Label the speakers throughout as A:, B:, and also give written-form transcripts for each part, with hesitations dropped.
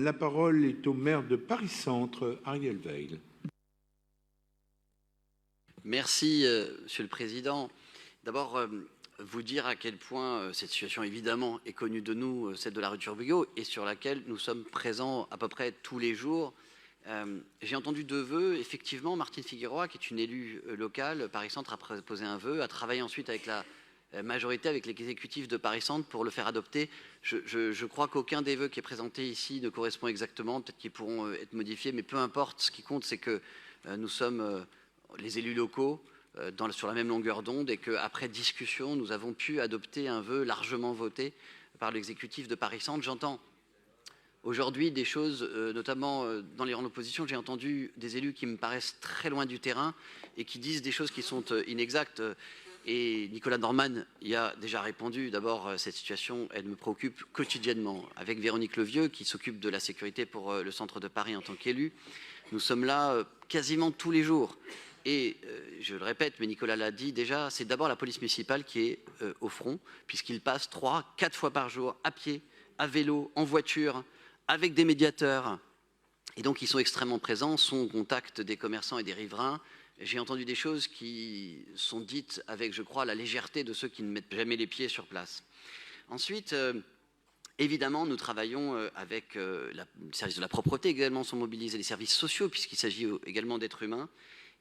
A: La parole est au maire de Paris-Centre, Ariel Veil.
B: Merci, Monsieur le Président. D'abord, vous dire à quel point cette situation, évidemment, est connue de nous, celle de la rue de Turbugot, et sur laquelle nous sommes présents à peu près tous les jours. J'ai entendu deux vœux. Effectivement, Martine Figueroa, qui est une élue locale, Paris-Centre a posé un vœu, a travaillé ensuite avec la majorité, avec l'exécutif de Paris-Centre pour le faire adopter. Je crois qu'aucun des vœux qui est présenté ici ne correspond exactement. Peut-être qu'ils pourront être modifiés, mais peu importe. Ce qui compte, c'est que nous sommes les élus locaux sur la même longueur d'onde et qu'après discussion, nous avons pu adopter un vœu largement voté par l'exécutif de Paris-Centre. J'entends aujourd'hui des choses, notamment dans les rangs de l'opposition, j'ai entendu des élus qui me paraissent très loin du terrain et qui disent des choses qui sont inexactes. Et Nicolas Norman y a déjà répondu. D'abord, cette situation, elle me préoccupe quotidiennement. Avec Véronique Levieux, qui s'occupe de la sécurité pour le centre de Paris en tant qu'élu, nous sommes là quasiment tous les jours. Et je le répète, mais Nicolas l'a dit déjà, c'est d'abord la police municipale qui est au front, puisqu'ils passent 3-4 fois par jour à pied, à vélo, en voiture, avec des médiateurs. Et donc ils sont extrêmement présents, sont au contact des commerçants et des riverains. J'ai entendu des choses qui sont dites avec, je crois, la légèreté de ceux qui ne mettent jamais les pieds sur place. Ensuite, évidemment, nous travaillons avec les services de la propreté, également sont mobilisés les services sociaux, puisqu'il s'agit également d'êtres humains.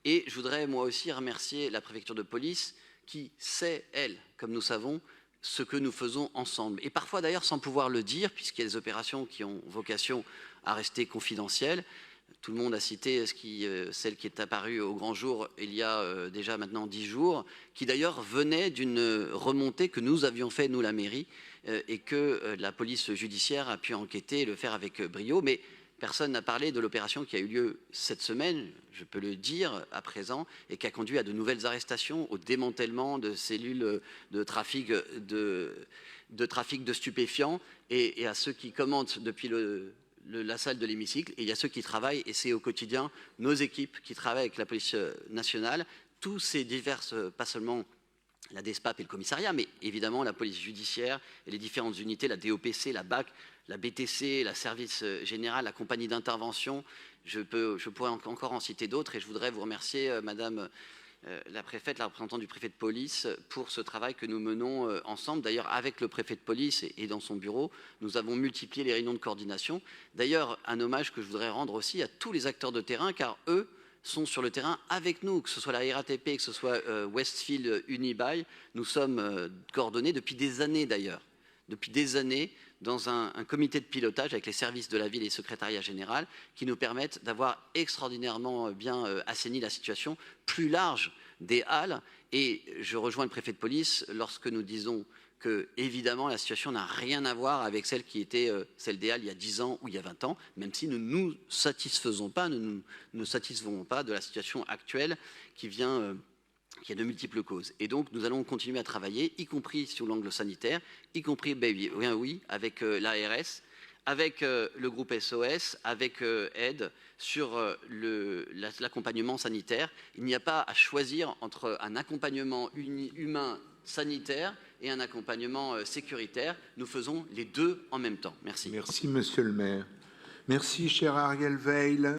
B: Et je voudrais moi aussi remercier la préfecture de police qui sait, elle, comme nous savons, ce que nous faisons ensemble. Et parfois d'ailleurs sans pouvoir le dire, puisqu'il y a des opérations qui ont vocation à rester confidentielles. Tout le monde a cité celle qui est apparue au grand jour il y a déjà maintenant 10 jours, qui d'ailleurs venait d'une remontée que nous avions fait, nous la mairie, et que la police judiciaire a pu enquêter et le faire avec brio. Mais personne n'a parlé de l'opération qui a eu lieu cette semaine, je peux le dire à présent, et qui a conduit à de nouvelles arrestations, au démantèlement de cellules de trafic de stupéfiants, et à ceux qui commentent depuis la salle de l'hémicycle, et il y a ceux qui travaillent, et c'est au quotidien nos équipes qui travaillent avec la police nationale, tous ces diverses, pas seulement la DESPAP et le commissariat, mais évidemment la police judiciaire et les différentes unités, la DOPC, la BAC, la BTC, la service général, la compagnie d'intervention. Je pourrais encore en citer d'autres, et je voudrais vous remercier, Madame la préfète, la représentante du préfet de police, pour ce travail que nous menons ensemble. D'ailleurs, avec le préfet de police et dans son bureau, nous avons multiplié les réunions de coordination. D'ailleurs, un hommage que je voudrais rendre aussi à tous les acteurs de terrain, car eux sont sur le terrain avec nous, que ce soit la RATP, que ce soit Westfield Unibail. Nous sommes coordonnés depuis des années d'ailleurs, depuis des années, dans un comité de pilotage avec les services de la ville et le secrétariat général qui nous permettent d'avoir extraordinairement bien assaini la situation plus large des halles. Et je rejoins le préfet de police lorsque nous disons que, évidemment, la situation n'a rien à voir avec celle qui était celle des halles il y a 10 ans ou il y a 20 ans, même si nous ne nous satisfaisons pas, nous ne satisfaisons pas de la situation actuelle qui vient qui a de multiples causes. Et donc, nous allons continuer à travailler, y compris sur l'angle sanitaire, y compris, oui, avec l'ARS, avec le groupe SOS, avec Aide, sur l'accompagnement sanitaire. Il n'y a pas à choisir entre un accompagnement humain sanitaire et un accompagnement sécuritaire. Nous faisons les deux en même temps. Merci.
A: Merci, monsieur le maire. Merci, cher Ariel Veil.